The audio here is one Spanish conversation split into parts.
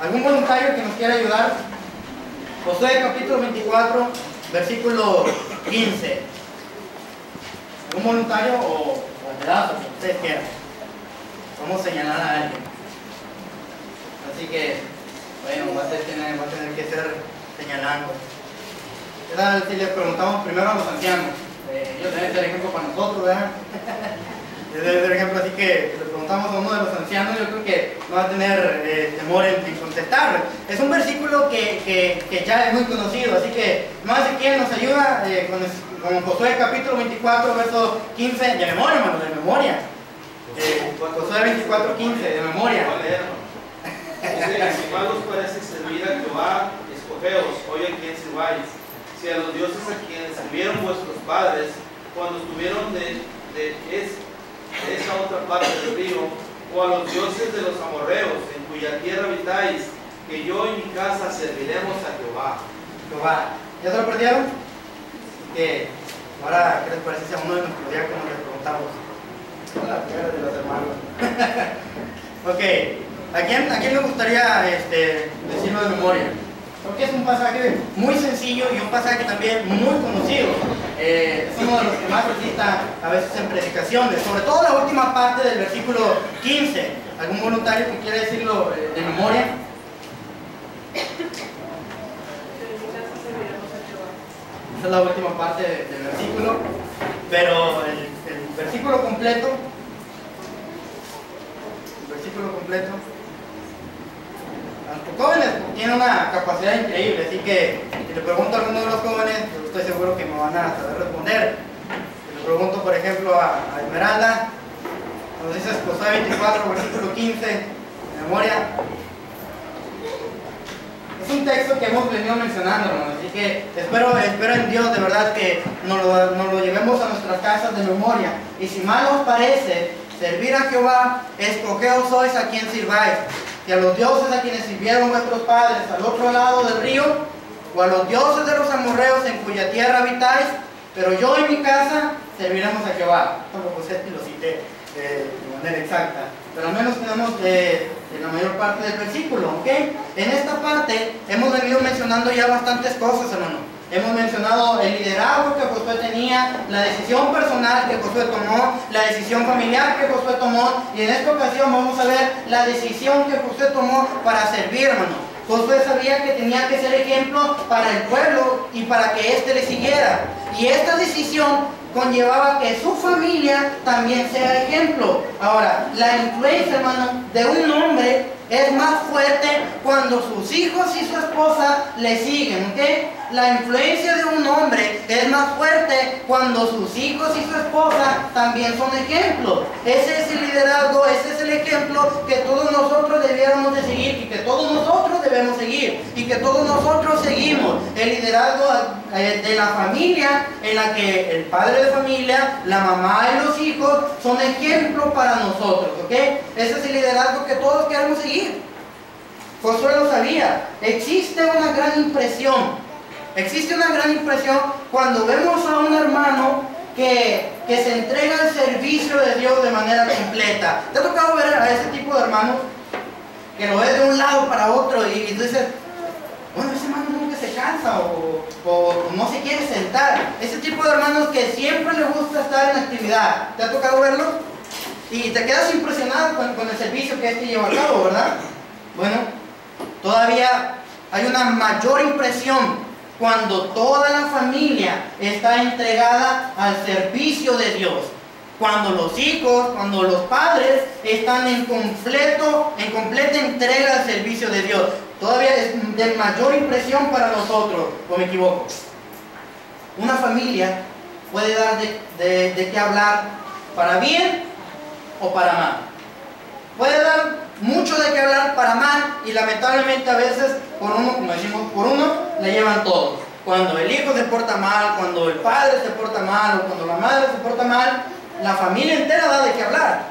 ¿Algún voluntario que nos quiera ayudar? Josué capítulo 24, versículo 15. ¿Algún voluntario o pedazo, como ustedes quieran? Vamos a señalar a alguien. Así que, bueno, va a tener que ser señalando. ¿Qué tal si les preguntamos primero a los ancianos? Ellos deben ser ejemplo para nosotros, ¿verdad? Debe ser ejemplo, así que le preguntamos a uno de los ancianos, yo creo que no va a tener temor en contestar. Es un versículo que ya es muy conocido, así que no sé quién nos ayuda con Josué capítulo 24, verso 15, de memoria, hermano, de memoria. Josué 24, 15, de memoria. Si mal os parece servir a Jehová, escogeos hoy a quien sirváis. Si a los dioses a quienes sirvieron vuestros padres, cuando estuvieron de esa otra parte del río, o a los dioses de los amorreos, en cuya tierra habitáis, que yo y mi casa serviremos a Jehová. Jehová. ¿Ya se lo perdieron? Que ahora, ¿qué les parece si a uno de nuestros diáconos les preguntamos? La primera de los hermanos. Ok, ¿a quién le gustaría decirlo de memoria? Porque es un pasaje muy sencillo y un pasaje también muy conocido. Es uno de los que más se cita a veces en predicaciones, sobre todo la última parte del versículo 15. ¿Algún voluntario que quiera decirlo de memoria? Esa es la última parte del versículo, pero el versículo completo, los jóvenes tienen una capacidad increíble, así que si le pregunto a alguno de los jóvenes, yo estoy seguro que me van a saber responder. Si le pregunto, por ejemplo, a Esmeralda, nos dices Josué 24, versículo 15, de memoria. Es un texto que hemos venido mencionando, hermano, así que espero en Dios de verdad que nos lo llevemos a nuestras casas de memoria. Y si mal os parece servir a Jehová, escogeos sois a quien sirváis. Si a los dioses a quienes sirvieron vuestros padres al otro lado del río, o a los dioses de los amorreos en cuya tierra habitáis, pero yo y mi casa serviremos a Jehová. Tampoco sé si lo cité de manera exacta, pero al menos tenemos la mayor parte del versículo, ¿ok? En esta parte hemos venido mencionando ya bastantes cosas, hermano. Hemos mencionado el liderazgo que Josué tenía, la decisión personal que Josué tomó, la decisión familiar que Josué tomó, y en esta ocasión vamos a ver la decisión que Josué tomó para servir, hermano. Josué sabía que tenía que ser ejemplo para el pueblo y para que éste le siguiera. Y esta decisión conllevaba que su familia también sea ejemplo. Ahora, la influencia, hermano, de un hombre es más fuerte cuando sus hijos y su esposa le siguen, ¿ok? La influencia de un hombre es más fuerte cuando sus hijos y su esposa también son ejemplos. Ese es el liderazgo, ese es el ejemplo que todos nosotros debiéramos de seguir y que todos nosotros debemos seguir y que todos nosotros seguimos. El liderazgo de la familia en la que el padre de familia, la mamá y los hijos son ejemplos para nosotros, ¿ok? Ese es el liderazgo que todos queremos seguir. Josué lo sabía. Existe una gran impresión cuando vemos a un hermano que se entrega al servicio de Dios de manera completa. ¿Te ha tocado ver a ese tipo de hermanos que lo ves de un lado para otro y tú dices, bueno, ese hermano nunca se cansa o no se quiere sentar? Ese tipo de hermanos que siempre le gusta estar en actividad. ¿Te ha tocado verlo? Y te quedas impresionado con el servicio que lleva a cabo, ¿verdad? Bueno, todavía hay una mayor impresión cuando toda la familia está entregada al servicio de Dios. Cuando los hijos, cuando los padres están en completa entrega al servicio de Dios. Todavía es de mayor impresión para nosotros, ¿o me equivoco? Una familia puede dar de qué hablar para bien o para mal. Puede dar mucho de qué hablar para mal y lamentablemente a veces por uno, como decimos, por uno le llevan todos. Cuando el hijo se porta mal, cuando el padre se porta mal o cuando la madre se porta mal, la familia entera da de qué hablar.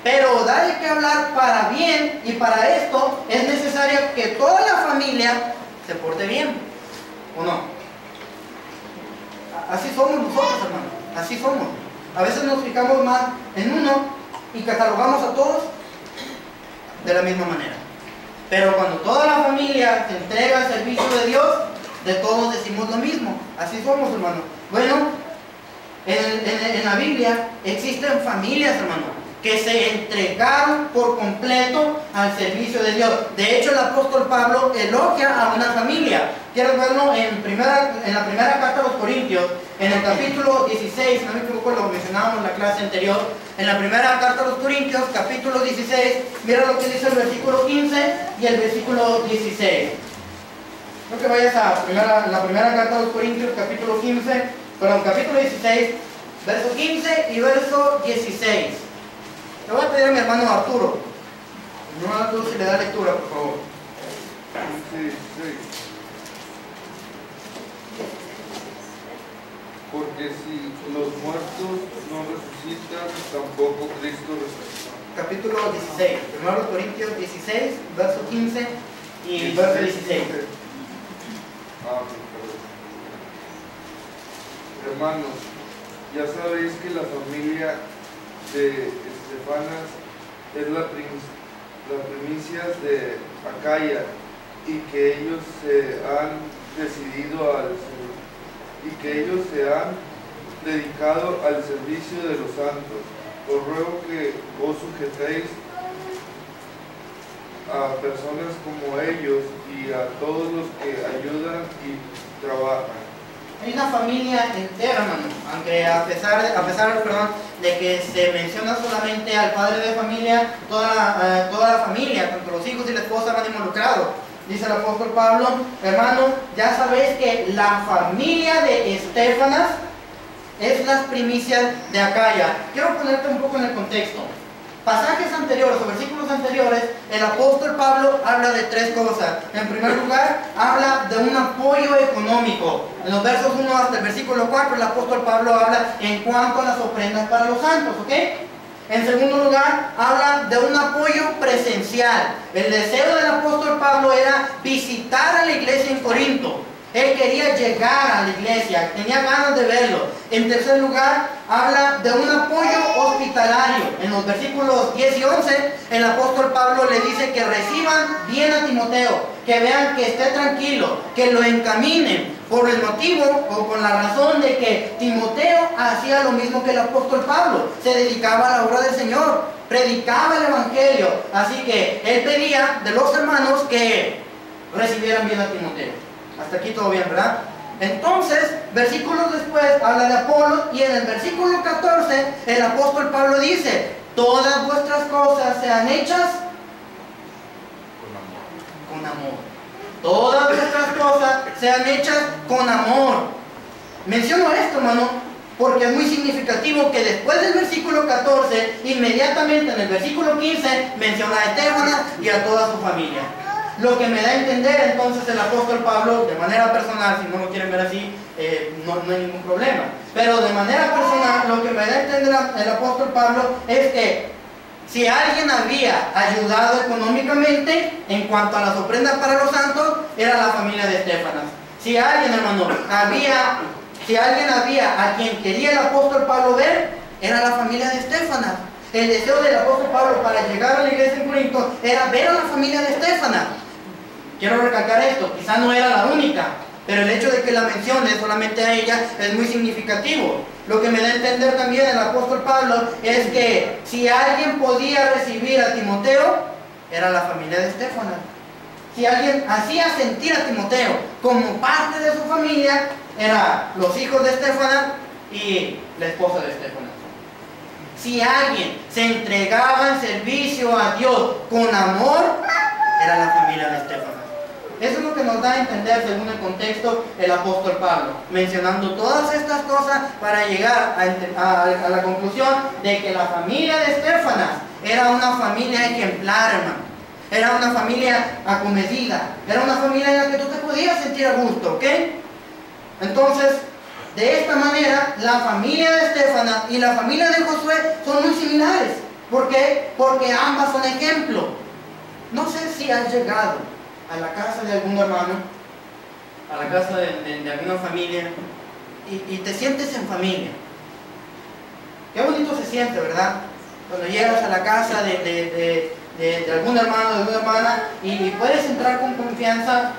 Pero da de qué hablar para bien, y para esto es necesario que toda la familia se porte bien, ¿o no? Así somos nosotros, hermanos, así somos. A veces nos fijamos más en uno y catalogamos a todos de la misma manera. Pero cuando toda la familia se entrega al servicio de Dios, de todos decimos lo mismo. Así somos, hermano. Bueno, en la Biblia existen familias, hermano, que se entregaron por completo al servicio de Dios. De hecho, el apóstol Pablo elogia a una familia. Quiero verlo en la primera carta a los Corintios, en el capítulo 16, no me equivoco, lo mencionábamos en la clase anterior. En la primera carta a los Corintios, capítulo 16, mira lo que dice el versículo 15 y el versículo 16. Creo que vayas a la primera carta a los Corintios, capítulo 16, verso 15 y verso 16. Le voy a pedir a mi hermano Arturo. Mi hermano Arturo, si le da lectura, por favor. Sí. Porque si los muertos no resucitan, tampoco Cristo resucitará. Capítulo 16, 1 Corintios 16, verso 15 y verso 16. Hermanos, ya sabéis que la familia de Estefanas es la primicia de Acaya, y que ellos se han dedicado al servicio de los santos. Os ruego que os sujetéis a personas como ellos y a todos los que ayudan y trabajan. Hay una familia entera, hermano, aunque a pesar de que se menciona solamente al padre de familia, toda la familia, tanto los hijos y la esposa van involucrados. Dice el apóstol Pablo, hermano, ya sabéis que la familia de Estefanas es las primicias de Acaya. Quiero ponerte un poco en el contexto. Pasajes anteriores o versículos anteriores, el apóstol Pablo habla de tres cosas. En primer lugar, habla de un apoyo económico. En los versos 1 hasta el versículo 4, el apóstol Pablo habla en cuanto a las ofrendas para los santos, ¿ok? En segundo lugar, habla de un apoyo presencial. El deseo del apóstol Pablo era visitar a la iglesia en Corinto. Él quería llegar a la iglesia, tenía ganas de verlo. En tercer lugar, habla de un apoyo hospitalario. En los versículos 10 y 11, el apóstol Pablo le dice que reciban bien a Timoteo, que vean que esté tranquilo, que lo encaminen, por el motivo o con la razón de que Timoteo hacía lo mismo que el apóstol Pablo, se dedicaba a la obra del Señor, predicaba el evangelio. Así que él pedía de los hermanos que recibieran bien a Timoteo. Hasta aquí todo bien, ¿verdad? Entonces, versículos después habla de Apolo, y en el versículo 14 el apóstol Pablo dice: todas vuestras cosas sean hechas con amor. Todas vuestras cosas sean hechas con amor. Menciono esto, hermano, porque es muy significativo que después del versículo 14, inmediatamente en el versículo 15, menciona a Estefanas y a toda su familia. Lo que me da a entender entonces el apóstol Pablo, de manera personal, si no lo quieren ver así, no hay ningún problema. Pero de manera personal, lo que me da a entender el apóstol Pablo es que si alguien había ayudado económicamente en cuanto a las ofrendas para los santos, era la familia de Estefanas. Si alguien, hermano, había a quien quería el apóstol Pablo ver, era la familia de Estefanas. El deseo del apóstol Pablo para llegar a la iglesia en Corinto era ver a la familia de Estefanas. Quiero recalcar esto, quizá no era la única, pero el hecho de que la mencione solamente a ella es muy significativo. Lo que me da a entender también el apóstol Pablo es que si alguien podía recibir a Timoteo, era la familia de Estefanas. Si alguien hacía sentir a Timoteo como parte de su familia, eran los hijos de Estefanas y la esposa de Estefanas. Si alguien se entregaba en servicio a Dios con amor, era la familia de Estefanas. Eso es lo que nos da a entender, según el contexto, el apóstol Pablo, mencionando todas estas cosas para llegar a la conclusión de que la familia de Estefanas era una familia ejemplar, hermano. Era una familia acomedida, era una familia en la que tú te podías sentir a gusto, ¿ok? Entonces, de esta manera, la familia de Estefanas y la familia de Josué son muy similares. ¿Por qué? Porque ambas son ejemplo. No sé si has llegado a la casa de algún hermano, a la casa de alguna familia, y te sientes en familia. Qué bonito se siente, ¿verdad? Cuando llegas a la casa de de algún hermano, de alguna hermana, y puedes entrar con confianza.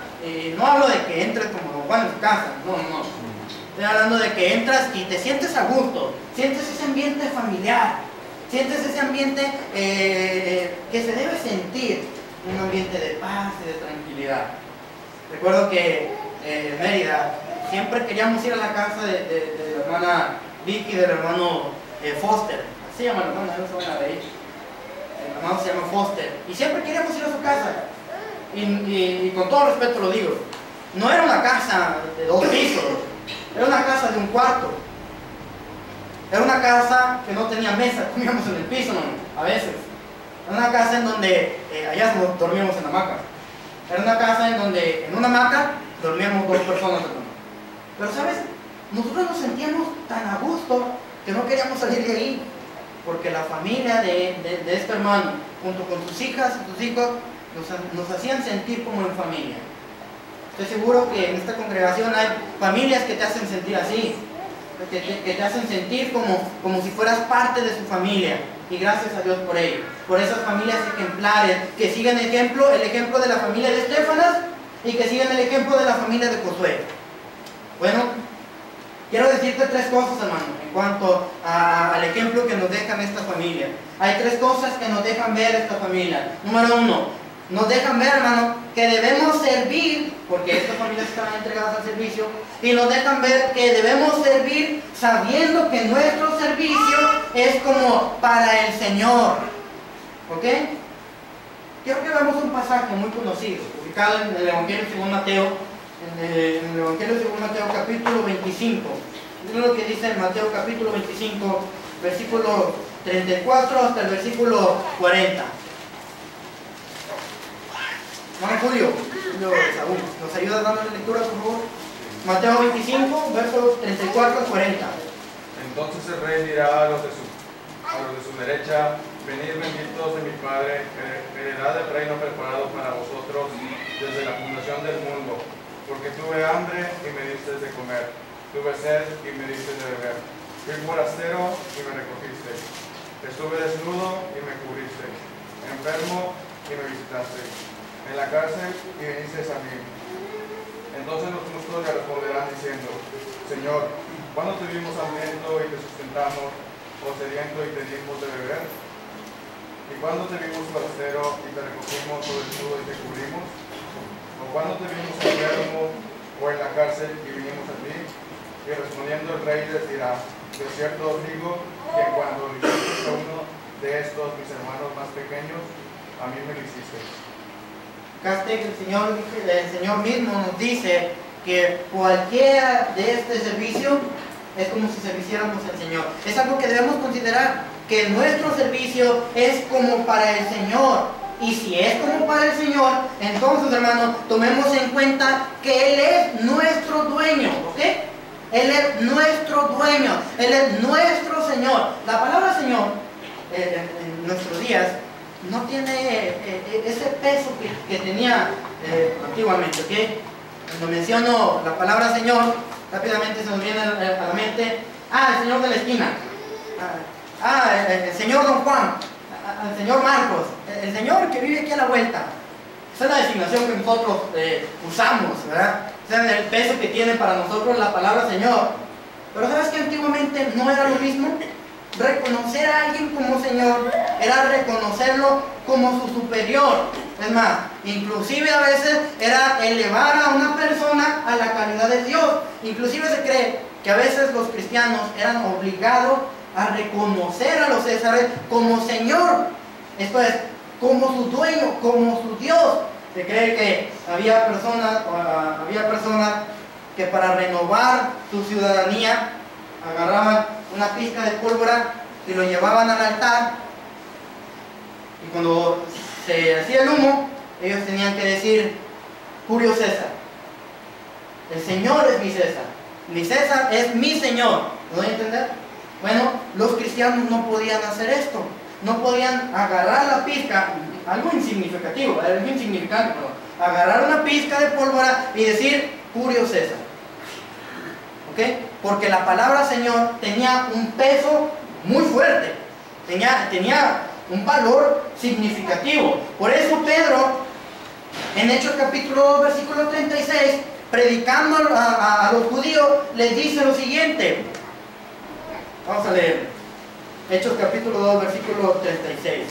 No hablo de que entres como Juan en su casa, no. Estoy hablando de que entras y te sientes a gusto, sientes ese ambiente familiar, sientes ese ambiente que se debe sentir, un ambiente de paz y de tranquilidad. Recuerdo que en Mérida siempre queríamos ir a la casa de la hermana Vicky y del hermano Foster, así se llama el hermano, no se van a ver. El hermano se llama Foster, y siempre queríamos ir a su casa. Y con todo respeto lo digo, no era una casa de 2 pisos, era una casa de 1 cuarto. Era una casa que no tenía mesa, comíamos en el piso, a veces. Era una casa en donde, allá dormíamos en hamaca. Era una casa en donde, en una hamaca, dormíamos 2 personas, hermano. Pero, ¿sabes? Nosotros nos sentíamos tan a gusto que no queríamos salir de ahí. Porque la familia de este hermano, junto con sus hijas y sus hijos, nos hacían sentir como en familia. Estoy seguro que en esta congregación hay familias que te hacen sentir así, que te hacen sentir como si fueras parte de su familia, y gracias a Dios por ello, por esas familias ejemplares que siguen el ejemplo de la familia de Estefanas y que siguen el ejemplo de la familia de Josué. Bueno, quiero decirte 3 cosas, hermano, en cuanto al ejemplo que nos dejan esta familia. Hay 3 cosas que nos dejan ver esta familia. Número 1, nos dejan ver, hermano, que debemos servir, porque estas familias están entregadas al servicio, y nos dejan ver que debemos servir sabiendo que nuestro servicio es como para el Señor. ¿Ok? Quiero que veamos un pasaje muy conocido, ubicado en el Evangelio según Mateo, en el Evangelio según Mateo capítulo 25. Miren lo que dice en Mateo capítulo 25, versículo 34 hasta el versículo 40. Hermano Julio Saúl, ¿nos ayuda dando la lectura, por favor? Mateo 25, versos 34 al 40. Entonces el rey dirá a los de su derecha: venid benditos de mi Padre, heredad del reino preparado para vosotros desde la fundación del mundo. Porque tuve hambre y me diste de comer, tuve sed y me diste de beber, fui forastero y me recogiste, estuve desnudo y me cubriste, enfermo y me visitaste, en la cárcel y viniste a mí. Entonces los justos le responderán diciendo: Señor, ¿cuándo te vimos hambriento y te sustentamos, o sediento y te dimos de beber? ¿Y cuándo te vimos forastero y te recogimos, o desnudo y te cubrimos? ¿O cuándo te vimos enfermo o en la cárcel y vinimos a ti? Y respondiendo el rey les dirá: de cierto os digo que cuando lo hiciste a uno de estos mis hermanos más pequeños, a mí me lo hiciste. El Señor mismo nos dice que cualquiera de este servicio es como si serviciéramos al Señor. Es algo que debemos considerar, que nuestro servicio es como para el Señor. Y si es como para el Señor, entonces, hermanos, tomemos en cuenta que Él es nuestro dueño, ¿ok? Él es nuestro dueño, Él es nuestro Señor. La palabra Señor en nuestros días no tiene ese peso que tenía antiguamente, ¿ok? Cuando menciono la palabra Señor, rápidamente se nos viene a la mente: el Señor de la esquina, el Señor Don Juan, el Señor Marcos, el Señor que vive aquí a la vuelta. Esa es la designación que nosotros usamos, ¿verdad? Ese es el peso que tiene para nosotros la palabra Señor. Pero ¿sabes que antiguamente no era lo mismo? Reconocer a alguien como Señor era reconocerlo como su superior. Es más, inclusive a veces era elevar a una persona a la calidad de Dios. Inclusive se cree que a veces los cristianos eran obligados a reconocer a los césares como Señor, esto es, como su dueño, como su Dios. Se cree que había personas que para renovar su ciudadanía agarraban una pizca de pólvora y lo llevaban al altar, y cuando se hacía el humo, ellos tenían que decir: Julio César, el Señor es mi César, mi César es mi Señor. ¿Me doy a entender? Bueno, los cristianos no podían hacer esto, no podían agarrar la pizca, algo insignificativo, algo insignificante, perdón, agarrar una pizca de pólvora y decir: Julio César. ¿Ok? Porque la palabra Señor tenía un peso muy fuerte, tenía un valor significativo. Por eso Pedro, en Hechos capítulo 2, versículo 36, predicando a los judíos, les dice lo siguiente. Vamos a leer. Hechos capítulo 2, versículo 36.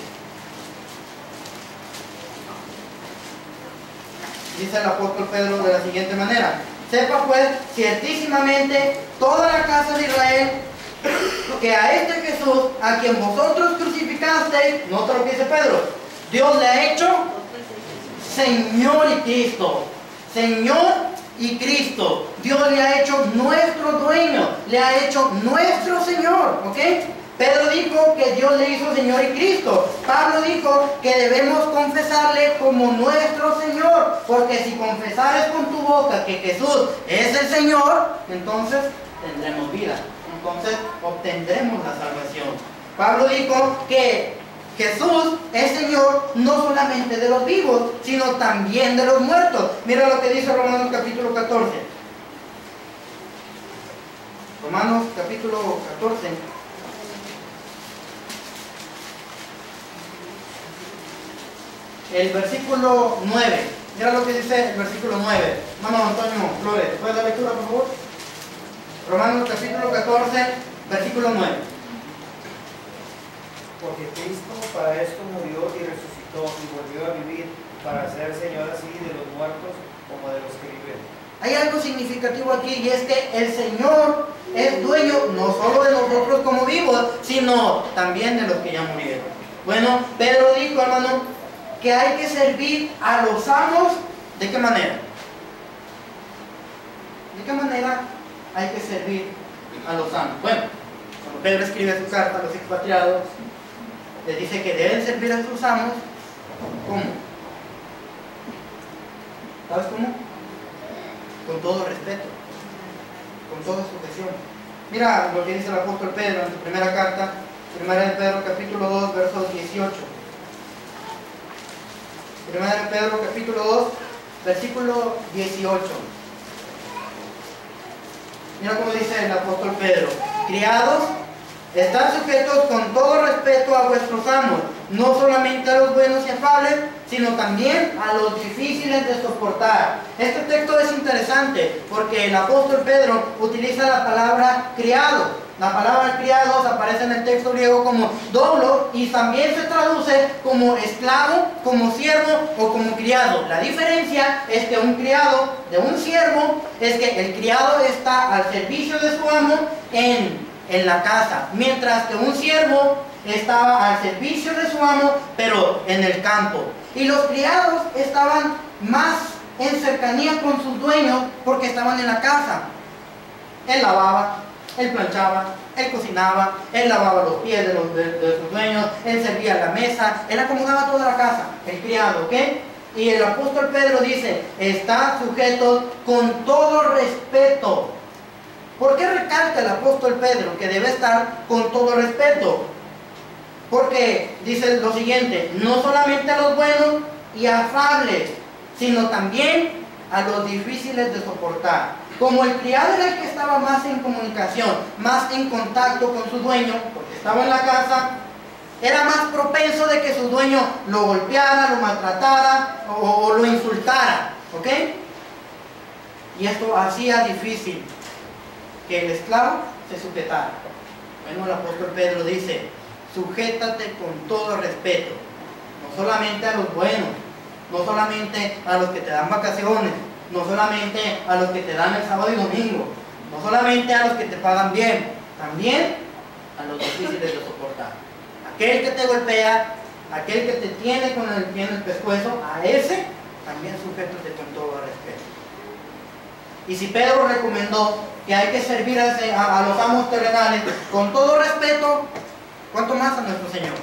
Dice el apóstol Pedro de la siguiente manera: sepa pues ciertísimamente toda la casa de Israel que a este Jesús, a quien vosotros crucificasteis, nota lo que dice Pedro, Dios le ha hecho Señor y Cristo. Señor y Cristo. Dios le ha hecho nuestro dueño, le ha hecho nuestro Señor. ¿Ok? Pedro dijo que Dios le hizo Señor y Cristo. Pablo dijo que debemos confesarle como nuestro Señor, porque si confesares con tu boca que Jesús es el Señor, entonces tendremos vida, entonces obtendremos la salvación. Pablo dijo que Jesús es Señor no solamente de los vivos, sino también de los muertos. Mira lo que dice Romanos capítulo 14. Romanos capítulo 14. El versículo 9. Mira lo que dice el versículo 9. Hermano Antonio Flores, ¿puedes dar lectura, por favor? Romanos capítulo 14, versículo 9. Porque Cristo para esto murió y resucitó y volvió a vivir para ser Señor así de los muertos como de los que viven. Hay algo significativo aquí, y es que el Señor es dueño no solo de nosotros como vivos, sino también de los que ya murieron. Bueno, Pedro dijo, hermano, que hay que servir a los amos. ¿De qué manera? ¿De qué manera hay que servir a los amos? Bueno, cuando Pedro escribe su carta a los expatriados, les dice que deben servir a sus amos. ¿Cómo? ¿Sabes cómo? Con todo respeto, con toda sujeción. Mira lo que dice el apóstol Pedro en su primera carta, primera de Pedro capítulo 2, versos 18. Primera de Pedro capítulo 2, versículo 18. Mira cómo dice el apóstol Pedro: criados, estad sujetos con todo respeto a vuestros amos, no solamente a los buenos y afables, sino también a los difíciles de soportar. Este texto es interesante porque el apóstol Pedro utiliza la palabra criado. La palabra criados aparece en el texto griego como doulos y también se traduce como esclavo, como siervo o como criado. La diferencia es que un criado de un siervo es que el criado está al servicio de su amo en la casa, mientras que un siervo estaba al servicio de su amo, pero en el campo. Y los criados estaban más en cercanía con sus dueños porque estaban en la casa. Él lavaba, él planchaba, él cocinaba, él lavaba los pies de sus dueños, él servía la mesa, él acomodaba toda la casa, el criado, ¿ok? Y el apóstol Pedro dice, está sujeto con todo respeto. ¿Por qué recalca el apóstol Pedro que debe estar con todo respeto? Porque dice lo siguiente: no solamente a los buenos y afables, sino también a los difíciles de soportar. Como el criado era el que estaba más en comunicación, más en contacto con su dueño, porque estaba en la casa, era más propenso de que su dueño lo golpeara, lo maltratara o lo insultara, ¿ok? Y esto hacía difícil que el esclavo se sujetara. Bueno, el apóstol Pedro dice, sujétate con todo respeto, no solamente a los buenos, no solamente a los que te dan vacaciones, no solamente a los que te dan el sábado y domingo, no solamente a los que te pagan bien, también a los difíciles de soportar. Aquel que te golpea, aquel que te tiene con el pie en el pescuezo, a ese también sujétate con todo respeto. Y si Pedro recomendó que hay que servir a los amos terrenales con todo respeto, ¿cuánto más a nuestro Señor?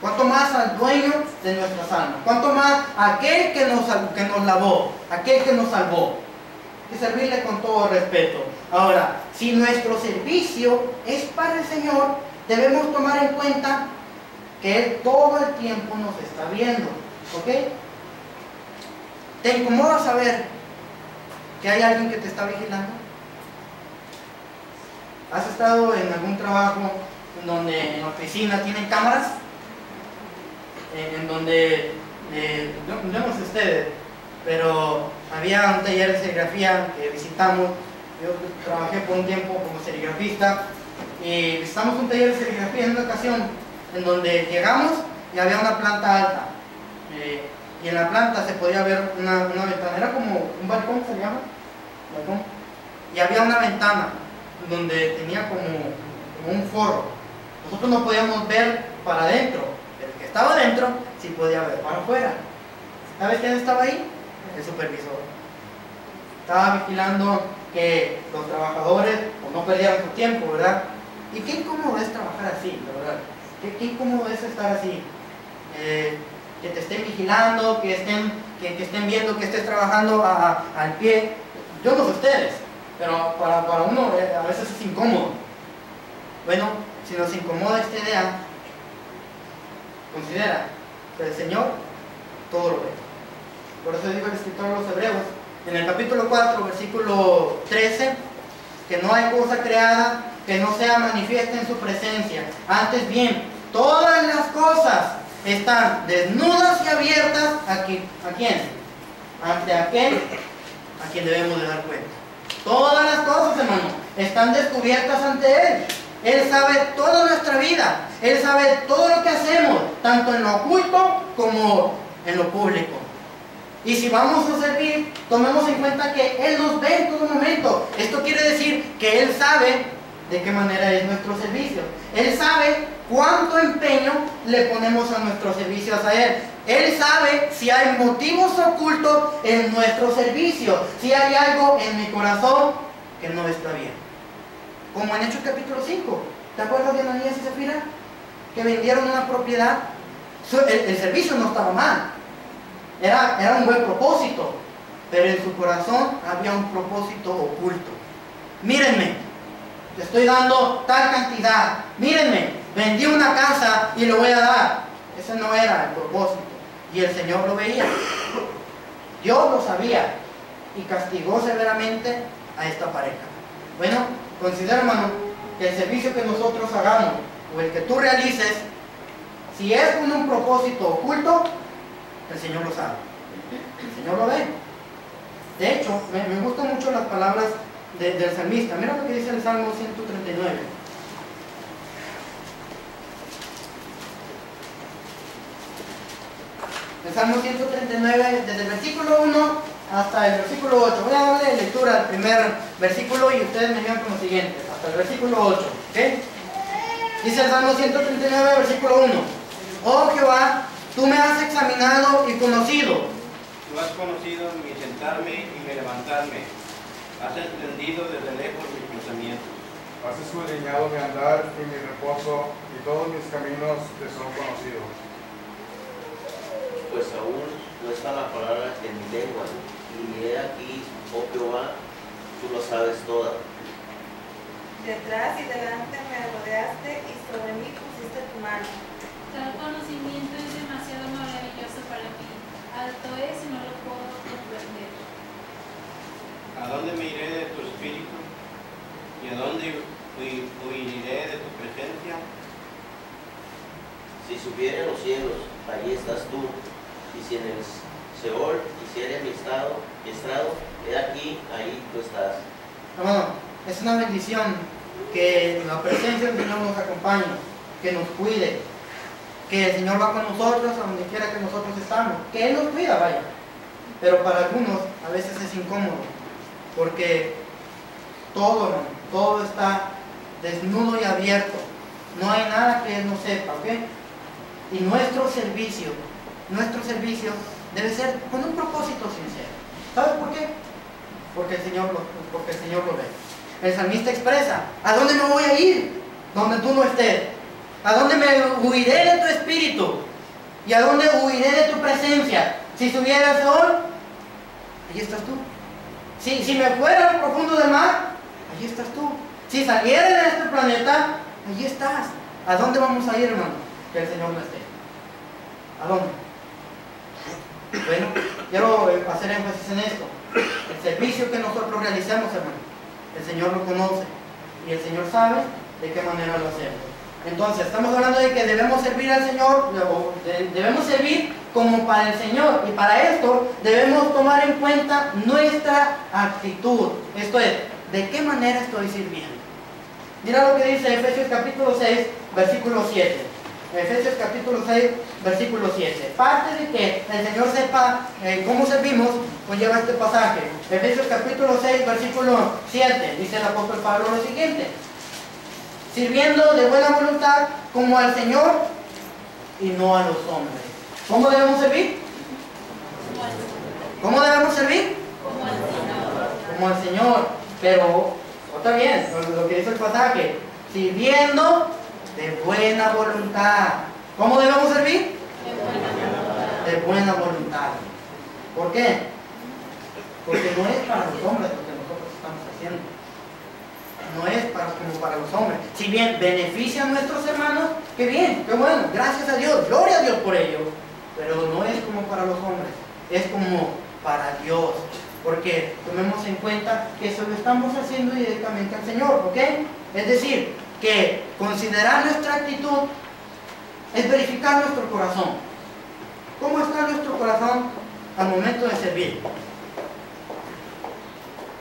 ¿Cuánto más al dueño de nuestras almas? ¿Cuánto más a aquel que nos lavó, aquel que nos salvó? Hay que servirle con todo respeto. Ahora, si nuestro servicio es para el Señor, debemos tomar en cuenta que Él todo el tiempo nos está viendo. ¿Ok? ¿Te incomoda saber que hay alguien que te está vigilando? ¿Has estado en algún trabajo donde en la oficina tienen cámaras? en donde, no sé ustedes, pero había un taller de serigrafía que visitamos. Yo trabajé por un tiempo como serigrafista y visitamos un taller de serigrafía en una ocasión en donde llegamos y había una planta alta, y en la planta se podía ver una ventana, era como un balcón, se llama, balcón, y había una ventana donde tenía como un forro. Nosotros no podíamos ver para adentro, el que estaba adentro sí podía ver para afuera. ¿Sabes quién estaba ahí? El supervisor. Estaba vigilando que los trabajadores pues, no perdieran su tiempo, ¿verdad? Y qué incómodo es trabajar así, ¿verdad? Qué incómodo es estar así. Que te estén vigilando, que estén viendo que estés trabajando al pie. Yo no sé ustedes, pero para uno a veces es incómodo. Bueno, si nos incomoda esta idea, considera que el Señor todo lo ve. Por eso dijo el escritor de los Hebreos, en el capítulo 4, versículo 13, que no hay cosa creada que no sea manifiesta en su presencia. Antes bien, todas las cosas están desnudas y abiertas aquí. ¿A quién? Ante aquel a quien debemos de dar cuenta. Todas las cosas, hermano, están descubiertas ante Él. Él sabe toda nuestra vida. Él sabe todo lo que hacemos, tanto en lo oculto como en lo público. Y si vamos a servir, tomemos en cuenta que Él nos ve en todo momento. Esto quiere decir que Él sabe de qué manera es nuestro servicio. Él sabe cuánto empeño le ponemos a nuestros servicios a Él. Él sabe si hay motivos ocultos en nuestro servicio, si hay algo en mi corazón que no está bien. Como en Hechos capítulo 5. ¿Te acuerdas de Ananías y Zafira? Que vendieron una propiedad. El servicio no estaba mal. Era un buen propósito, pero en su corazón había un propósito oculto. Mírenme, te estoy dando tal cantidad. Mírenme, vendí una casa y lo voy a dar. Ese no era el propósito. Y el Señor lo veía. Dios lo sabía y castigó severamente a esta pareja. Bueno, considera, hermano, que el servicio que nosotros hagamos o el que tú realices, si es con un propósito oculto, el Señor lo sabe. El Señor lo ve. De hecho, me gustan mucho las palabras del salmista. Mira lo que dice el Salmo 139. El Salmo 139, desde el versículo 1 hasta el versículo 8. Voy a darle lectura al primer versículo y ustedes me ayudan con lo siguiente, hasta el versículo 8. ¿Okay? Dice el Salmo 139, versículo 1. Oh Jehová, tú me has examinado y conocido. Tú has conocido mi sentarme y mi levantarme. Has entendido desde lejos mis pensamientos. Has escudriñado mi andar y mi reposo, y todos mis caminos te son conocidos. Pues aún no está la palabra en mi lengua, y he aquí, oh Jehová, tú lo sabes toda. Detrás y delante me rodeaste y sobre mí pusiste tu mano. Tal conocimiento es demasiado maravilloso para mí. Alto es y no lo puedo comprender. ¿A dónde me iré de tu espíritu? ¿Y a dónde huiré de tu presencia? Si subiere a los cielos, allí estás tú. Y si en el Seol hiciere mi estrado, he aquí, ahí tú estás. Hermano, es una bendición que la presencia del Señor nos acompañe, que nos cuide, que el Señor va con nosotros a donde quiera que nosotros estamos, que Él nos cuida, vaya. Pero para algunos a veces es incómodo, porque todo está desnudo y abierto. No hay nada que Él no sepa, ¿ok? Y nuestro servicio debe ser con un propósito sincero. ¿Sabes por qué? Porque el Señor lo ve. El salmista expresa: ¿a dónde me voy a ir? Donde tú no estés. ¿A dónde me huiré de tu espíritu? ¿Y a dónde huiré de tu presencia? Si subiera al sol, allí estás tú. Si me fuera al profundo del mar, allí estás tú. Si saliera de este planeta, allí estás. ¿A dónde vamos a ir, hermano? Que el Señor no esté. ¿A dónde? Bueno, quiero hacer énfasis en esto. El servicio que nosotros realicemos, hermano, el Señor lo conoce y el Señor sabe de qué manera lo hacemos. Entonces, estamos hablando de que debemos servir al Señor, debemos servir como para el Señor, y para esto debemos tomar en cuenta nuestra actitud. Esto es, ¿de qué manera estoy sirviendo? Mira lo que dice Efesios capítulo 6, versículo 7. Efesios capítulo 6, versículo 7. Parte de que el Señor sepa cómo servimos, conlleva este pasaje. Efesios capítulo 6, versículo 7. Dice el apóstol Pablo lo siguiente: sirviendo de buena voluntad como al Señor y no a los hombres. ¿Cómo debemos servir? ¿Cómo debemos servir? Como al Señor. Pero, otra vez, lo que dice el pasaje, sirviendo de buena voluntad. ¿Cómo debemos servir? De buena voluntad. ¿Por qué? Porque no es para los hombres lo que nosotros estamos haciendo. No es como para los hombres. Si bien beneficia a nuestros hermanos, qué bien, qué bueno, gracias a Dios, gloria a Dios por ello. Pero no es como para los hombres, es como para Dios. Porque tomemos en cuenta que eso lo estamos haciendo directamente al Señor, ¿ok? Es decir, que considerar nuestra actitud es verificar nuestro corazón. ¿Cómo está nuestro corazón al momento de servir?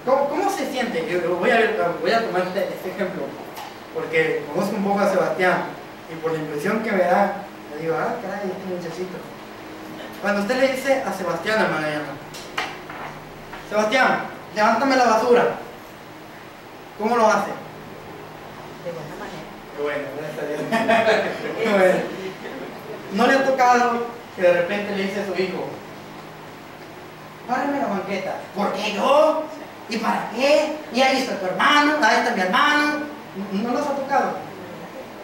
¿Cómo se siente? Yo voy a tomar este ejemplo, porque conozco un poco a Sebastián, y por la impresión que me da, le digo, ah, caray, este muchachito. Cuando usted le dice a Sebastián, hermana, Sebastián, levántame la basura, ¿cómo lo hace? De buena manera. Qué bueno, gracias a Dios. Qué bueno. ¿No le ha tocado que de repente le dice a su hijo, párame la banqueta? ¿Por qué yo? ¿Y para qué? Y ahí está tu hermano, ahí está mi hermano. ¿No los ha tocado?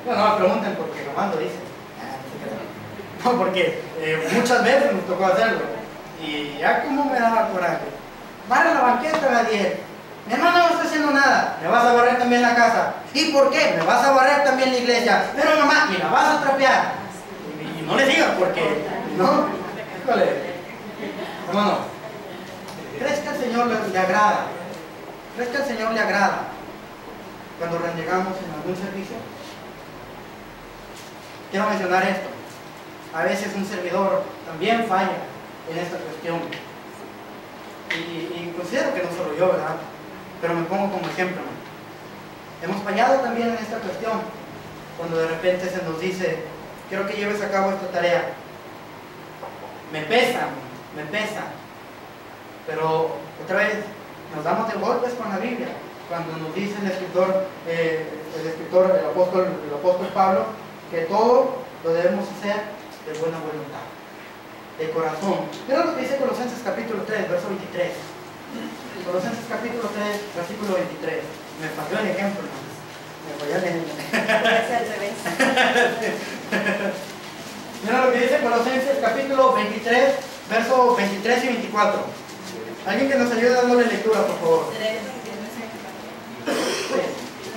No me pregunten porque nomás lo dicen. No, porque muchas veces nos tocó hacerlo. Y ya como me daba coraje. Para la banqueta, Gadiel. Mi hermano no está haciendo nada. Me vas a barrer también la casa. ¿Y por qué? Me vas a barrer también la iglesia. Pero mamá, y la vas a trapear. Y no le digas porque, ¿no? Híjole. Hermano, ¿crees que al Señor le agrada? ¿Crees que al Señor le agrada cuando renegamos en algún servicio? Quiero mencionar esto. A veces un servidor también falla en esta cuestión. Y considero que no solo yo, ¿verdad? Pero me pongo como ejemplo. Hemos fallado también en esta cuestión. Cuando de repente se nos dice, quiero que lleves a cabo esta tarea. Me pesa. Pero otra vez, nos damos de golpes con la Biblia. Cuando nos dice el apóstol Pablo, que todo lo debemos hacer de buena voluntad, de corazón. Mira lo que dice Colosenses capítulo 3, verso 23. Colosenses capítulo 3, versículo 23. Me falló el ejemplo, ¿no? Me falló el ejemplo. Es al revés. Mira lo que dice Colosenses capítulo 23, verso 23 y 24. Alguien que nos ayude dándole lectura, por favor.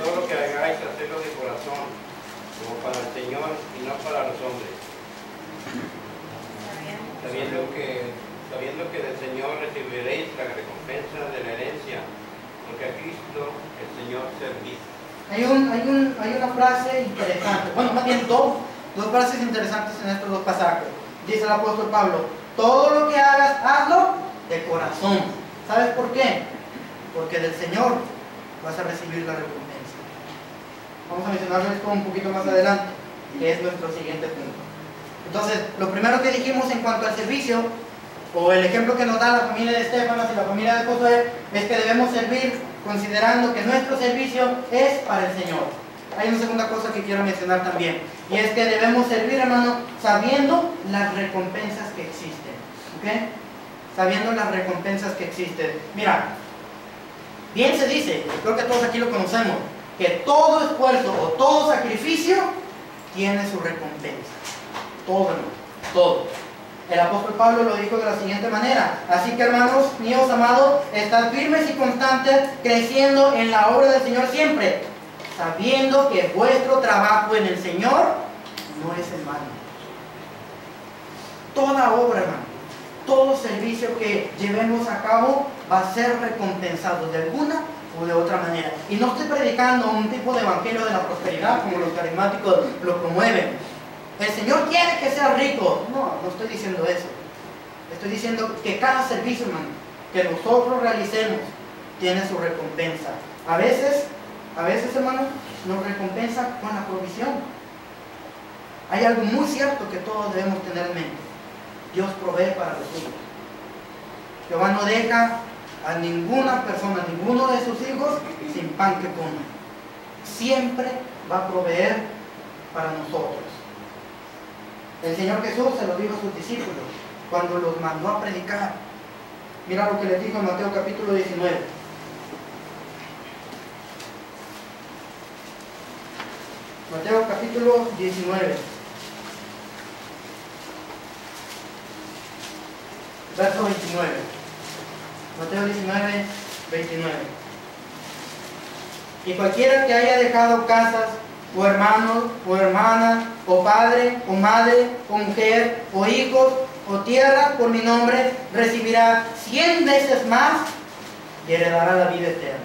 Todo lo que hagáis, hacedlo de corazón, como para el Señor y no para los hombres. Sabiendo que del Señor recibiréis la recompensa de la herencia, porque a Cristo el Señor servís. Hay una frase interesante, bueno, más bien dos frases interesantes en estos dos pasajes. Dice el apóstol Pablo, todo lo que hagas, hazlo de corazón. ¿Sabes por qué? Porque del Señor vas a recibir la recompensa. Vamos a mencionarlo esto un poquito más adelante, que es nuestro siguiente punto. Entonces, lo primero que dijimos en cuanto al servicio, o el ejemplo que nos da la familia de Estefanas y la familia de Josué, es que debemos servir considerando que nuestro servicio es para el Señor. Hay una segunda cosa que quiero mencionar también, y es que debemos servir, hermano, sabiendo las recompensas que existen. ¿Ok? Sabiendo las recompensas que existen. Mira, bien se dice, creo que todos aquí lo conocemos, que todo esfuerzo o todo sacrificio tiene su recompensa. Todo, hermano, todo. El apóstol Pablo lo dijo de la siguiente manera: así que, hermanos míos amados, estad firmes y constantes, creciendo en la obra del Señor siempre, sabiendo que vuestro trabajo en el Señor no es en vano. Toda obra, hermano, todo servicio que llevemos a cabo va a ser recompensado de alguna o de otra manera. Y no estoy predicando un tipo de evangelio de la prosperidad como los carismáticos lo promueven. El Señor quiere que seas rico. No, no estoy diciendo eso. Estoy diciendo que cada servicio, hermano, que nosotros realicemos tiene su recompensa. A veces, hermano, nos recompensa con la provisión. Hay algo muy cierto que todos debemos tener en mente. Dios provee para los suyos. Jehová no deja a ninguna persona, a ninguno de sus hijos, sin pan que coma. Siempre va a proveer para nosotros. El Señor Jesús se lo dijo a sus discípulos cuando los mandó a predicar. Mira lo que les dijo en Mateo capítulo 19. Mateo capítulo 19. Verso 29. Mateo 19, 29. Y cualquiera que haya dejado casas, o hermanos, o hermanas, o padre, o madre, o mujer, o hijos, o tierra por mi nombre, recibirá 100 veces más y heredará la vida eterna.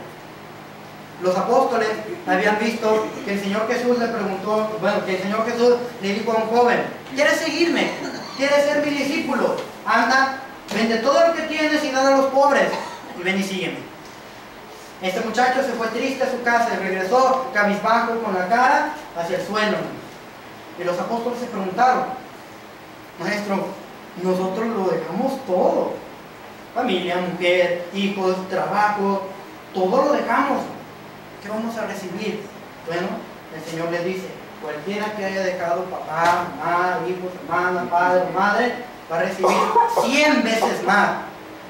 Los apóstoles habían visto que el Señor Jesús le preguntó, que el Señor Jesús le dijo a un joven: ¿quieres seguirme? ¿Quieres ser mi discípulo? Anda, vende todo lo que tienes y dale a los pobres, y ven y sígueme. Este muchacho se fue triste a su casa y regresó cabizbajo con la cara hacia el suelo. Y los apóstoles se preguntaron: Maestro, nosotros lo dejamos todo. Familia, mujer, hijos, trabajo, todo lo dejamos. ¿Qué vamos a recibir? Bueno, el Señor les dice: cualquiera que haya dejado papá, mamá, hijos, hermana, padre, madre, va a recibir 100 veces más.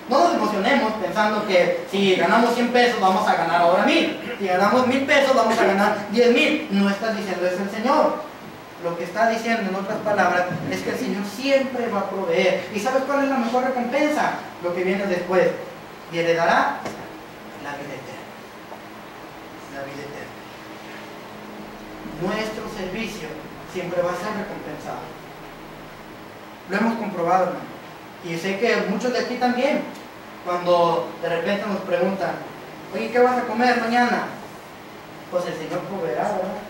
No nos emocionemos pensando que si ganamos 100 pesos vamos a ganar ahora 1000. Si ganamos 1000 pesos vamos a ganar 10,000. No está diciendo eso el Señor. Lo que está diciendo, en otras palabras, es que el Señor siempre va a proveer. ¿Y sabes cuál es la mejor recompensa? Lo que viene después. Y heredará la vida eterna. La vida eterna. Nuestro servicio siempre va a ser recompensado. Lo hemos comprobado, hermano. Y sé que muchos de aquí también, cuando de repente nos preguntan: oye, ¿qué vas a comer mañana? Pues el Señor proveerá, ¿verdad?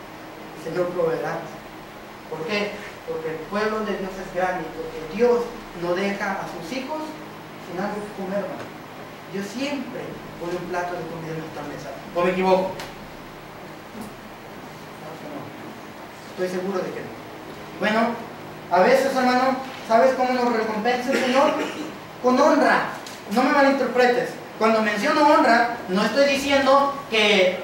El Señor proveerá. ¿Por qué? Porque el pueblo de Dios es grande, porque Dios no deja a sus hijos sin algo que comer, hermano. Dios siempre pone un plato de comida en nuestra mesa. ¿O me equivoco? No. Estoy seguro de que no. Bueno, a veces, hermano, ¿sabes cómo nos recompensa el Señor? Con honra. No me malinterpretes. Cuando menciono honra, no estoy diciendo que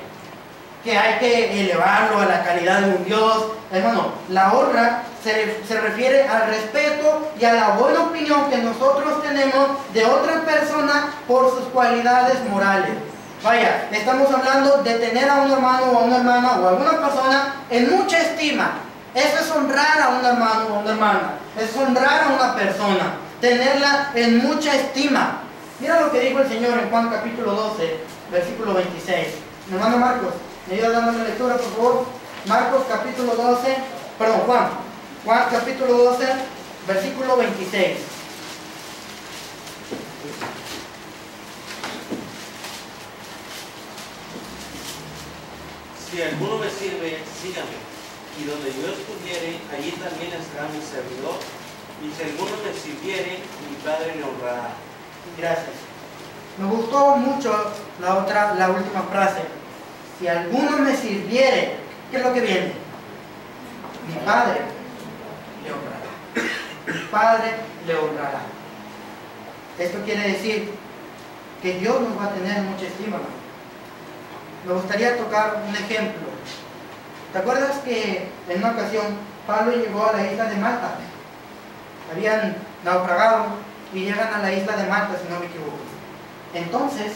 hay que elevarlo a la calidad de un Dios. Hermano, la honra se refiere al respeto y a la buena opinión que nosotros tenemos de otra persona por sus cualidades morales. Vaya, estamos hablando de tener a un hermano o a una hermana o a alguna persona en mucha estima. Eso es honrar a un hermano o a una hermana. Es honrar a una persona. Tenerla en mucha estima. Mira lo que dijo el Señor en Juan capítulo 12, versículo 26. Mi hermano Marcos, ¿me ayuda dando la lectura, por favor? Marcos capítulo 12, perdón, Juan capítulo 12, versículo 26. Si alguno me sirve, sígame. Y donde yo estuviere, allí también estará mi servidor. Y si alguno me sirviere, mi Padre le honrará. Gracias. Me gustó mucho la última frase. Si alguno me sirviere, ¿qué es lo que viene? Mi Padre le honrará. Mi Padre le honrará. Esto quiere decir que Dios nos va a tener mucha estima, ¿no? Me gustaría tocar un ejemplo. ¿Te acuerdas que en una ocasión Pablo llegó a la isla de Malta? Habían naufragado y llegan a la isla de Malta, si no me equivoco. Entonces,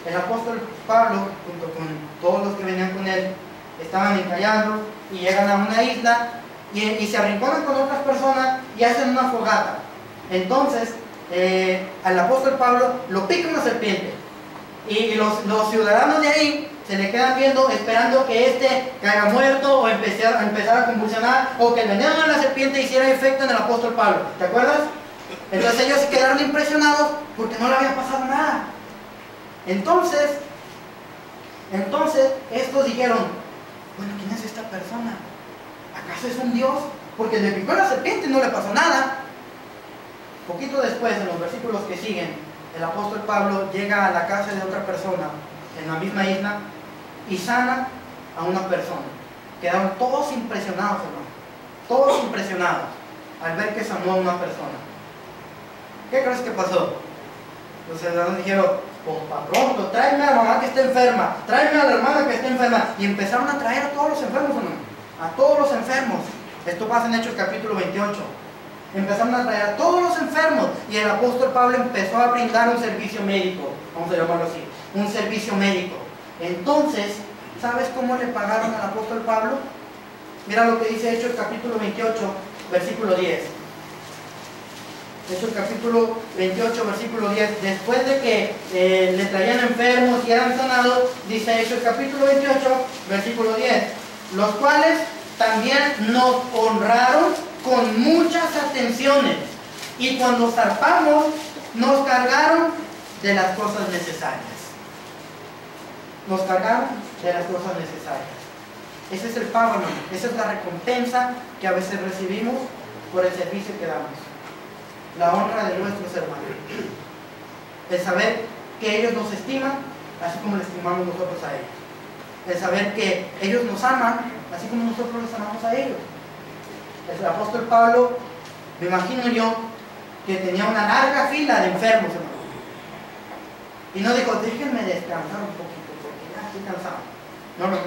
el apóstol Pablo, junto con todos los que venían con él, estaban encallando y llegan a una isla y se arrinconan con otras personas y hacen una fogata. Entonces, al apóstol Pablo lo pica una serpiente y los ciudadanos de ahí se le quedan viendo, esperando que este caiga muerto o empezar a convulsionar, o que el veneno de la serpiente hiciera efecto en el apóstol Pablo. ¿Te acuerdas? Entonces ellos se quedaron impresionados porque no le había pasado nada. Entonces Entonces estos dijeron, bueno, ¿quién es esta persona? ¿Acaso es un Dios? Porque le picó la serpiente y no le pasó nada. Poquito después, en los versículos que siguen, el apóstol Pablo llega a la casa de otra persona en la misma isla y sana a una persona. Quedaron todos impresionados, hermano. Todos impresionados al ver que sanó a una persona. ¿Qué crees que pasó? Los hermanos dijeron, pues para pronto, tráeme a la mamá que está enferma, tráeme a la hermana que está enferma. Y empezaron a traer a todos los enfermos, hermano. A todos los enfermos. Esto pasa en Hechos capítulo 28. Empezaron a traer a todos los enfermos. Y el apóstol Pablo empezó a brindar un servicio médico. Vamos a llamarlo así. Un servicio médico. Entonces, ¿sabes cómo le pagaron al apóstol Pablo? Mira lo que dice Hechos capítulo 28, versículo 10. Hechos capítulo 28, versículo 10. Después de que le traían enfermos y eran sanados, dice Hechos capítulo 28, versículo 10. Los cuales también nos honraron con muchas atenciones. Y cuando zarpamos, nos cargaron de las cosas necesarias. Nos cargaron de las cosas necesarias. Ese es el pago, hermano. Esa es la recompensa que a veces recibimos por el servicio que damos. La honra de nuestros hermanos. El saber que ellos nos estiman, así como les estimamos nosotros a ellos. El saber que ellos nos aman, así como nosotros les amamos a ellos. El apóstol Pablo, me imagino yo, que tenía una larga fila de enfermos, hermano. Y no dijo, déjenme descansar un poquito, porque ya estoy cansado. No, no.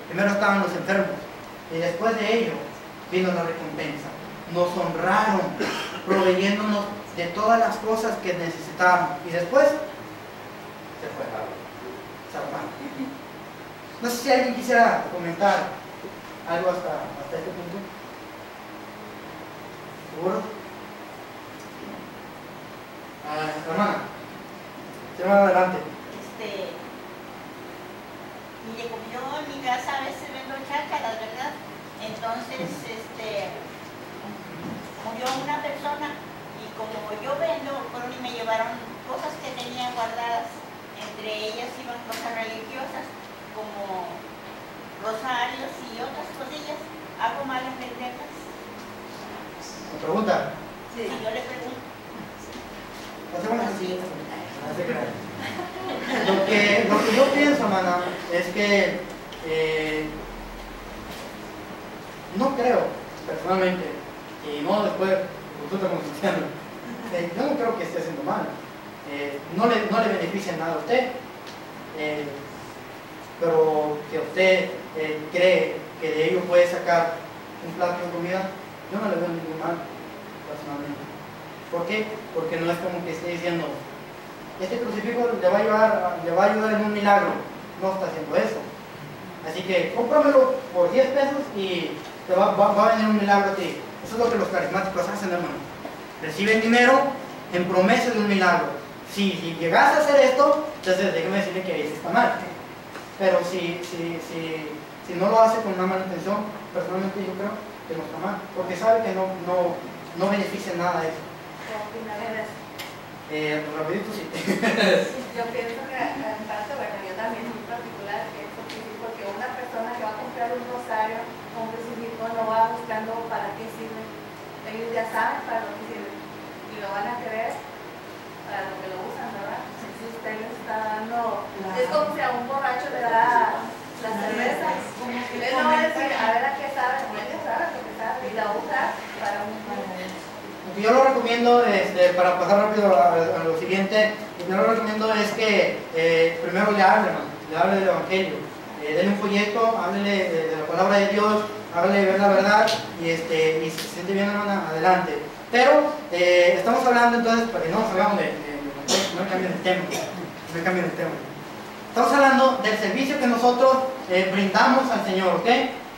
Primero estaban los enfermos, y después de ello vino la recompensa. Nos honraron, proveyéndonos de todas las cosas que necesitábamos. Y después, se fue. No sé si alguien quisiera comentar algo hasta este punto. ¿Seguro? Hermana, adelante. Mire, como yo en mi casa a veces vendo chácharas, ¿verdad? Entonces, murió una persona y como yo vendo, fueron y me llevaron cosas que tenían guardadas. Entre ellas iban cosas religiosas como rosarios y otras cosillas. ¿Hago mal en venderlas? ¿Me pregunta? Sí, yo le pregunto. Hacemos así. Lo que yo pienso, hermana, es que no creo, personalmente, y no después, tú estamos diciendo, yo no creo que esté haciendo mal. No le beneficia nada a usted, pero que usted cree que de ello puede sacar un plato de comida, yo no le veo ningún mal, personalmente. ¿Por qué? Porque no es como que esté diciendo, este crucifijo le va a ayudar en un milagro. No está haciendo eso. Así que cómpramelo por 10 pesos y te va a venir un milagro a ti. Eso es lo que los carismáticos hacen, hermano. Reciben dinero en promesa de un milagro. Si llegas a hacer esto, entonces déjeme decirle que ahí está mal. Pero si no lo hace con una mala intención, personalmente yo creo que no está mal. Porque sabe que no beneficia nada de eso. Rapidito sí. Yo pienso que en parte, bueno, yo también en particular pienso que sí, porque una persona que va a comprar un rosario o un crucifijo no va buscando para qué sirve. Ellos ya saben para lo que sirve y lo van a querer para lo que lo usan, ¿verdad? Si usted les está dando, es como si a un borracho le da la cerveza, él no va a decir, a ver a qué sabe, él ya sabe lo que sabe y la usa para un Yo lo recomiendo, para pasar rápido a lo siguiente, yo lo recomiendo es que primero le hable del Evangelio, denle un folleto, háblele de la palabra de Dios, háblele de ver la verdad y si se siente bien, hermana, adelante. Pero estamos hablando entonces, para que no salgamos no me cambien el tema, estamos hablando del servicio que nosotros brindamos al Señor, ¿ok?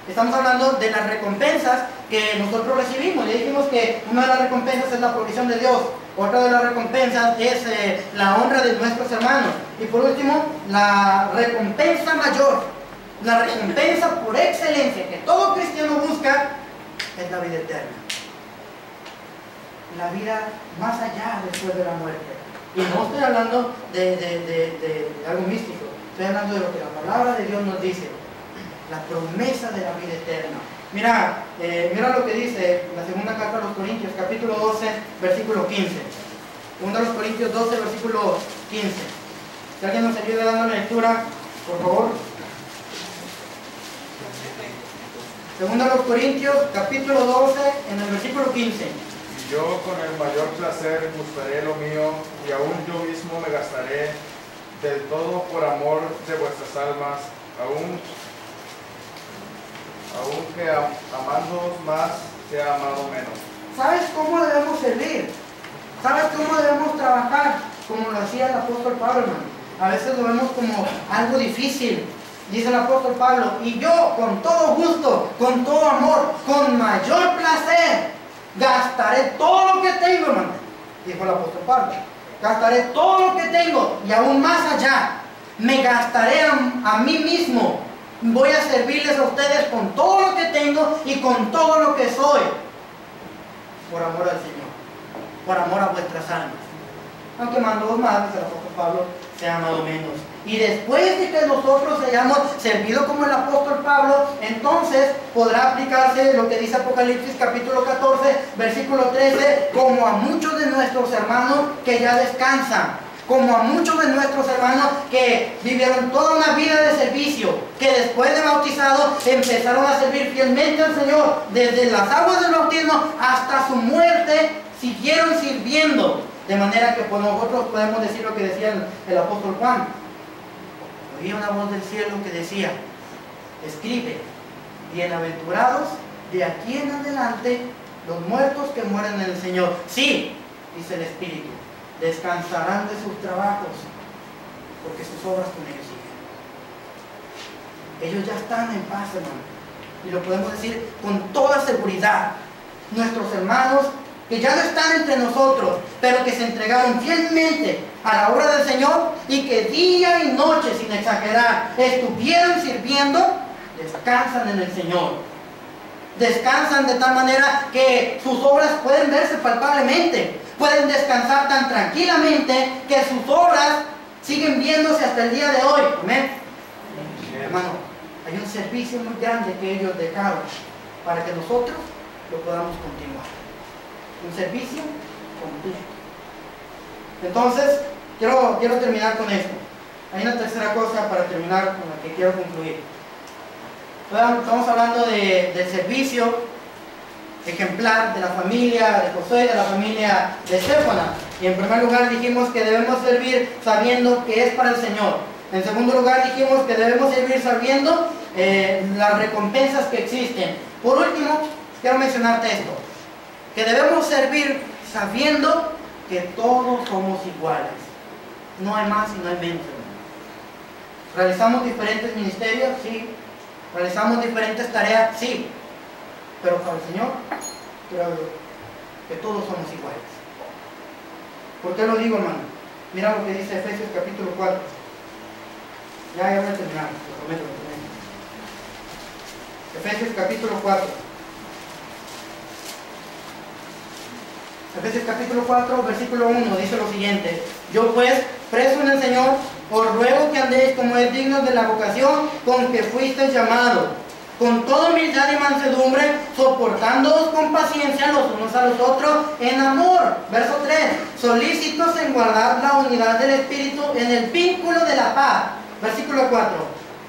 Estamos hablando de las recompensas que nosotros recibimos. Ya dijimos que una de las recompensas es la provisión de Dios. Otra de las recompensas es la honra de nuestros hermanos. Y por último, la recompensa mayor, la recompensa por excelencia que todo cristiano busca, es la vida eterna. La vida más allá después de la muerte. Y no estoy hablando de algo místico. Estoy hablando de lo que la palabra de Dios nos dice, la promesa de la vida eterna. Mira, mira lo que dice la segunda carta a los Corintios, capítulo 12, versículo 15. Segunda a los Corintios 12, versículo 15. Si alguien nos ayuda dando la lectura, por favor. Segunda a los Corintios, capítulo 12, en el versículo 15. Y yo con el mayor placer gustaré lo mío, y aún yo mismo me gastaré del todo por amor de vuestras almas, aunque amándoos más sea amado menos. ¿Sabes cómo debemos servir? ¿Sabes cómo debemos trabajar? Como lo hacía el apóstol Pablo, hermano. A veces lo vemos como algo difícil. Dice el apóstol Pablo, y yo con todo gusto, con todo amor, con mayor placer, gastaré todo lo que tengo, hermano. Dijo el apóstol Pablo. Gastaré todo lo que tengo y aún más allá. Me gastaré a mí mismo. Voy a servirles a ustedes con todo lo que tengo y con todo lo que soy. Por amor al Señor. Por amor a vuestras almas. Aunque mandó más, dice el apóstol Pablo, se ha amado menos. Y después de que nosotros hayamos servido como el apóstol Pablo, entonces podrá aplicarse lo que dice Apocalipsis capítulo 14, versículo 13, como a muchos de nuestros hermanos que ya descansan, como a muchos de nuestros hermanos que vivieron toda una vida de servicio, que después de bautizados empezaron a servir fielmente al Señor, desde las aguas del bautismo hasta su muerte, siguieron sirviendo. De manera que pues, nosotros podemos decir lo que decía el apóstol Juan. Oí una voz del cielo que decía, escribe, bienaventurados de aquí en adelante los muertos que mueren en el Señor. Sí, dice el Espíritu, descansarán de sus trabajos, porque sus obras con ellos siguen. Ellos ya están en paz, hermano. Y lo podemos decir con toda seguridad. Nuestros hermanos que ya no están entre nosotros, pero que se entregaron fielmente a la obra del Señor y que día y noche, sin exagerar, estuvieron sirviendo, descansan en el Señor. Descansan de tal manera que sus obras pueden verse palpablemente. Pueden descansar tan tranquilamente que sus obras siguen viéndose hasta el día de hoy. Amén. Hermano, hay un servicio muy grande que ellos dejaron para que nosotros lo podamos continuar. Un servicio completo. Entonces, quiero terminar con esto. Hay una tercera cosa para terminar con la que quiero concluir. Estamos hablando del servicio ejemplar de la familia de Josué, de la familia de Estéfana. Y en primer lugar dijimos que debemos servir sabiendo que es para el Señor. En segundo lugar dijimos que debemos servir sabiendo las recompensas que existen. Por último, quiero mencionarte esto. Que debemos servir sabiendo que todos somos iguales. No hay más y no hay menos. ¿Realizamos diferentes ministerios? Sí. ¿Realizamos diferentes tareas? Sí. Pero para el Señor, creo que todos somos iguales. ¿Por qué lo digo, hermano? Mira lo que dice Efesios capítulo 4. Ya voy a terminar, lo prometo. Efesios capítulo 4. Efesios capítulo 4, versículo 1, dice lo siguiente: yo pues, preso en el Señor, os ruego que andéis como es digno de la vocación con que fuisteis llamados, con toda humildad y mansedumbre, soportándoos con paciencia los unos a los otros en amor. Verso 3, solícitos en guardar la unidad del Espíritu en el vínculo de la paz. Versículo 4,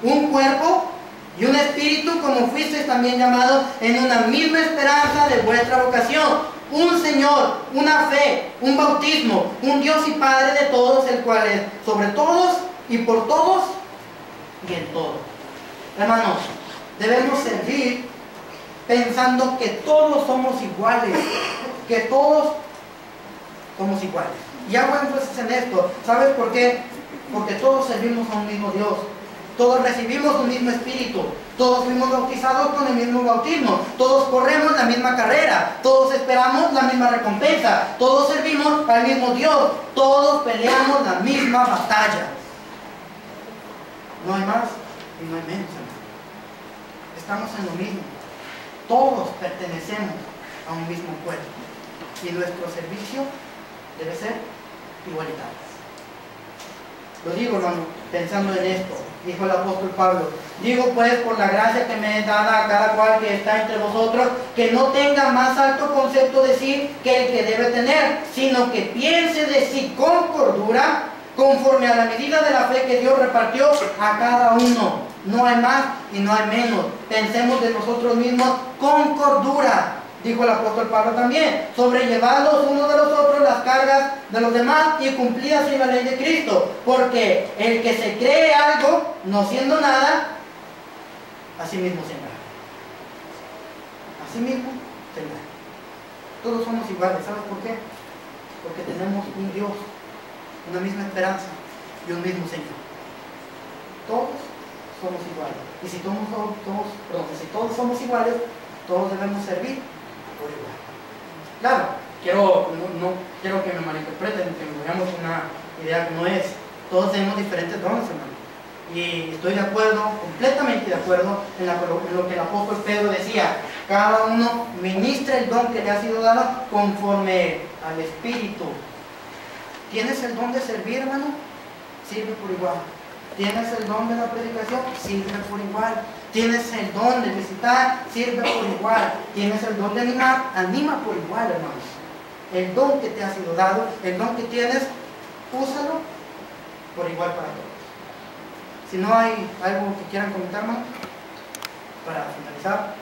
un cuerpo y un espíritu, como fuisteis también llamados en una misma esperanza de vuestra vocación. Un Señor, una fe, un bautismo, un Dios y Padre de todos, el cual es sobre todos y por todos y en todo. Hermanos, debemos servir pensando que todos somos iguales, que todos somos iguales. Y hago énfasis en esto. ¿Sabes por qué? Porque todos servimos a un mismo Dios. Todos recibimos un mismo espíritu. Todos fuimos bautizados con el mismo bautismo. Todos corremos la misma carrera. Todos esperamos la misma recompensa. Todos servimos al mismo Dios. Todos peleamos la misma batalla. No hay más y no hay menos. Estamos en lo mismo. Todos pertenecemos a un mismo cuerpo. Y nuestro servicio debe ser igualitario. Lo digo, hermano, pensando en esto. Dijo el apóstol Pablo: digo pues, por la gracia que me es dada a cada cual que está entre vosotros, que no tenga más alto concepto de sí que el que debe tener, sino que piense de sí con cordura, conforme a la medida de la fe que Dios repartió a cada uno. No hay más y no hay menos. Pensemos de nosotros mismos con cordura. Dijo el apóstol Pablo también: sobrellevad los unos de los otros las cargas de los demás y cumplid así la ley de Cristo. Porque el que se cree algo, no siendo nada, así mismo se engaña. Así mismo se engaña. Todos somos iguales. ¿Sabes por qué? Porque tenemos un Dios, una misma esperanza y un mismo Señor. Todos somos iguales. Y si todos somos iguales, todos debemos servir por igual. Claro, no quiero que me malinterpreten, que me veamos una idea que no es. Todos tenemos diferentes dones, hermano. Y estoy de acuerdo, completamente de acuerdo en lo que el apóstol Pedro decía: cada uno ministra el don que le ha sido dado conforme al Espíritu. ¿Tienes el don de servir, hermano? Sirve por igual. ¿Tienes el don de la predicación? Sirve por igual. ¿Tienes el don de visitar? Sirve por igual. ¿Tienes el don de animar? Anima por igual, hermanos. El don que te ha sido dado, el don que tienes, úsalo por igual para todos. Si no hay algo que quieran comentar, hermanos, para finalizar.